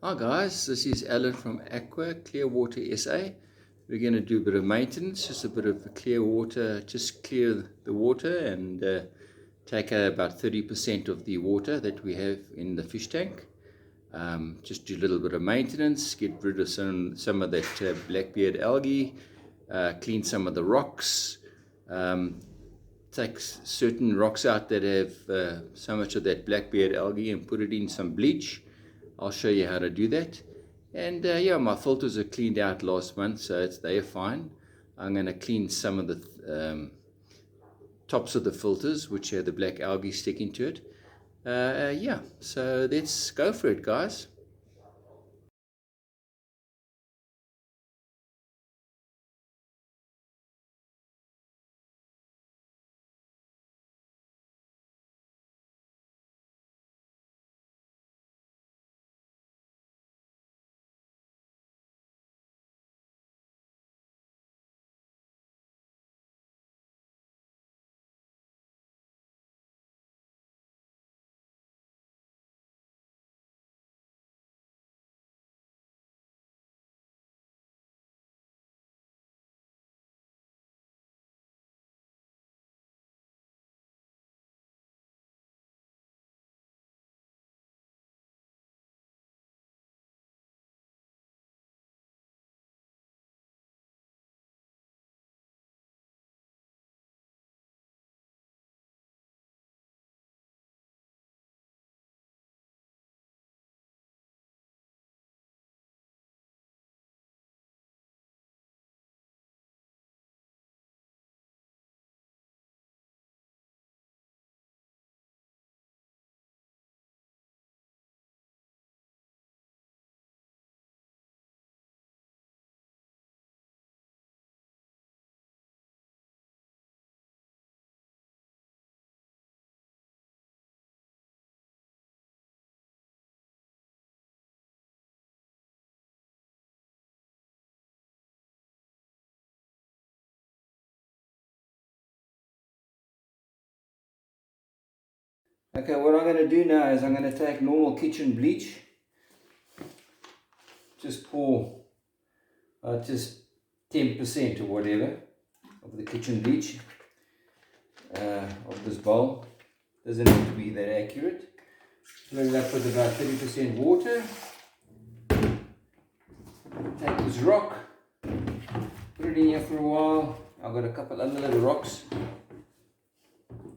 Hi guys, this is Alan from Aqua Clearwater SA. We're going to do a bit of maintenance, just a bit of clear water, just clear the water and take out about 30% of the water that we have in the fish tank. Just do a little bit of maintenance, get rid of some of that blackbeard algae, clean some of the rocks, take certain rocks out that have so much of that blackbeard algae and put it in some bleach. I'll show you how to do that. And yeah, my filters are cleaned out last month, so they're fine. I'm going to clean some of the tops of the filters, which have the black algae sticking to it. Yeah, so let's go for it, guys. Okay, what I'm going to do now is I'm going to take normal kitchen bleach, just pour just 10% or whatever of the kitchen bleach of this bowl. Doesn't have to be that accurate. Fill it up with about 30% water. Take this rock, put it in here for a while. I've got a couple other little rocks.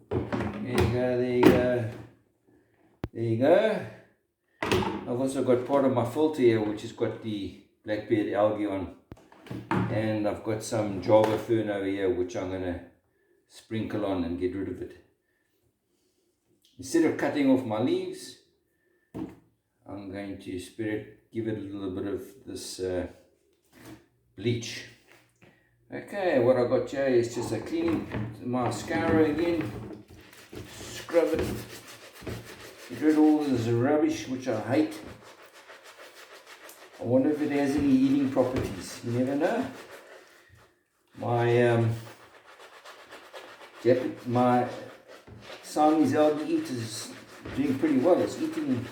There you go, there you go. There you go. I've also got part of my filter here which has got the blackbeard algae on. And I've got some Java fern over here which I'm going to sprinkle on and get rid of it. Instead of cutting off my leaves, I'm going to give it a little bit of this bleach. Okay, what I got here is just a cleaning mascara again. Scrub it. Get rid of all this rubbish which I hate. I wonder if it has any healing properties. You never know. My Siamese algae eater is doing pretty well. It's eating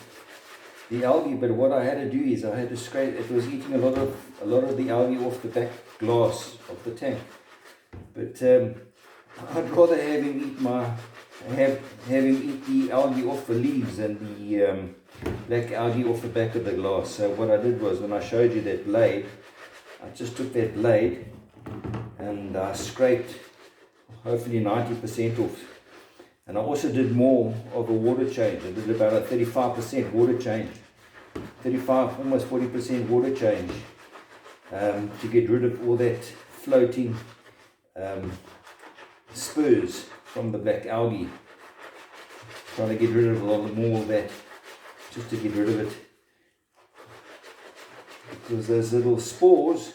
the algae, but what I had to do is I had to scrape. It was eating a lot of the algae off the back glass of the tank. But I'd rather have him eat the algae off the leaves and the black algae off the back of the glass. So what I did was, when I showed you that blade, I just took that blade and I scraped hopefully 90% off. And I also did more of a water change. I did about a 35% water change, 35, almost 40% water change, to get rid of all that floating spurs from the black algae. Trying to get rid of a lot more of that, just to get rid of it. Because those little spores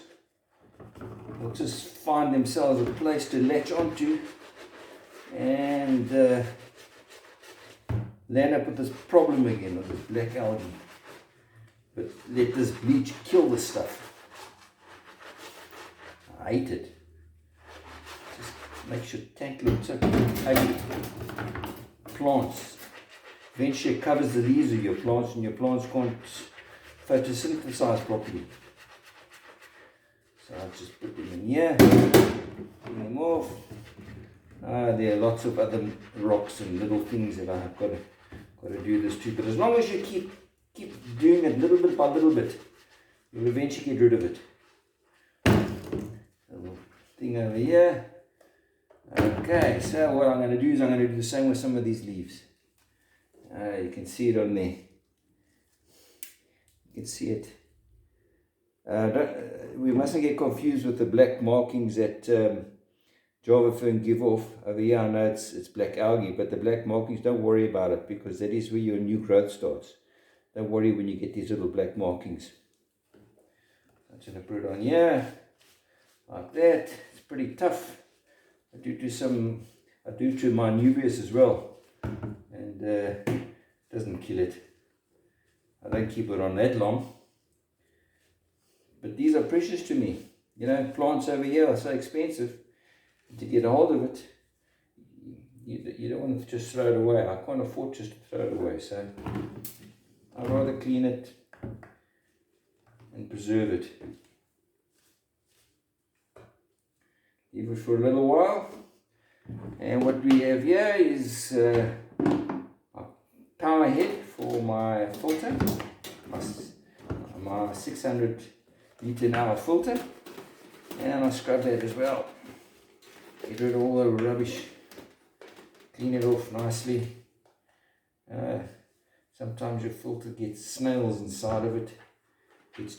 will just find themselves a place to latch onto and land up with this problem again of this black algae. But let this bleach kill the stuff. I hate it. Just makes your tank look so ugly. Plants. Eventually it covers the leaves of your plants and your plants can't photosynthesize properly. So I'll just put them in here, bring them off. There are lots of other rocks and little things that I've got to do this too. But as long as you keep doing it little bit by little bit, you'll eventually get rid of it. A little thing over here. Okay, so what I'm going to do is I'm going to do the same with some of these leaves. You can see it on there. You can see it. We mustn't get confused with the black markings that Java fern give off. Over here I know it's black algae, but the black markings, don't worry about it, because that is where your new growth starts. Don't worry when you get these little black markings. I'm just going to put it on here, like that. It's pretty tough. I do to my nubius as well, and it doesn't kill it. I don't keep it on that long. But these are precious to me. You know, plants over here are so expensive. To get a hold of it, you don't want to just throw it away. I can't afford just to throw it away. So I'd rather clean it and preserve it. Leave it for a little while. And what we have here is a power head for my filter. My 600 litre an hour filter, and I'll scrub that as well. Get rid of all the rubbish, clean it off nicely. Sometimes your filter gets snails inside of it, it's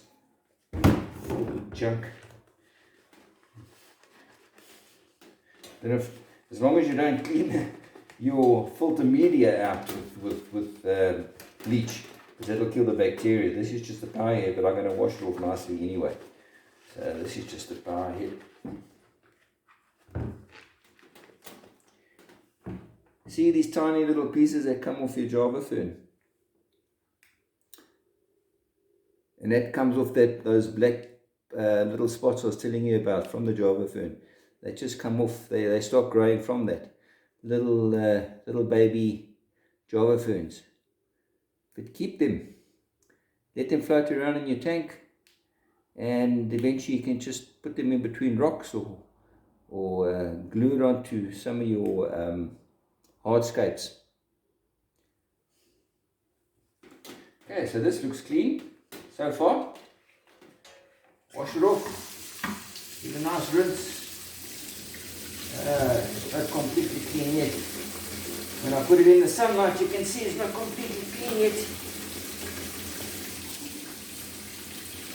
full of junk. But as long as you don't clean your filter media out with bleach, because that'll kill the bacteria. This is just the power head, but I'm going to wash it off nicely anyway. So this is just the power head. See these tiny little pieces that come off your Java fern? And that comes off those black little spots I was telling you about from the Java fern. They just come off, they start growing from that. Little baby Java ferns. But keep them. Let them float around in your tank, and eventually you can just put them in between rocks or glue it onto some of your hardscapes. Okay, so this looks clean so far. Wash it off. Give it a nice rinse. It's not completely clean yet. When I put it in the sunlight, you can see it's not completely clean yet.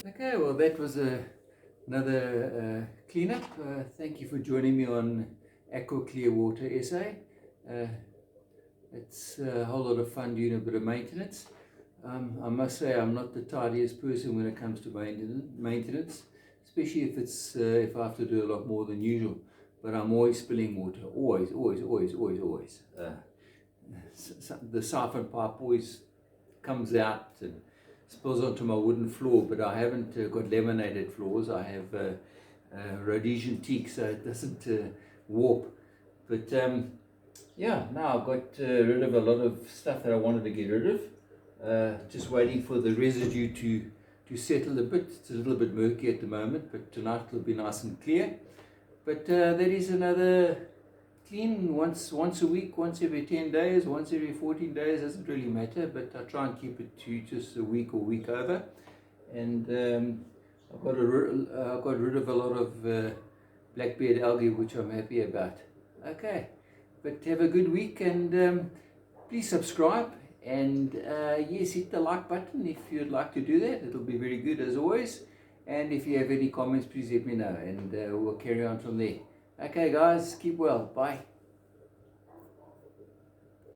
Okay, well that was another cleanup. Thank you for joining me on Aqua Clear Water SA. It's a whole lot of fun doing a bit of maintenance. I must say I'm not the tidiest person when it comes to maintenance, especially if I have to do a lot more than usual. But I'm always spilling water, always. The siphon pipe always comes out and spills onto my wooden floor, but I haven't got laminated floors. I have Rhodesian teak, so it doesn't warp. But yeah, now I've got rid of a lot of stuff that I wanted to get rid of. Just waiting for the residue to settle a bit. It's a little bit murky at the moment, but tonight it'll be nice and clear. But that is another clean once a week, once every 10 days, once every 14 days, doesn't really matter, but I try and keep it to just a week or week over. And I got rid of a lot of blackbeard algae, which I'm happy about. Okay, but have a good week, and please subscribe, and yes, hit the like button if you'd like to do that. It'll be very good as always. And if you have any comments, please let me know, and we'll carry on from there. Okay guys, keep well. Bye.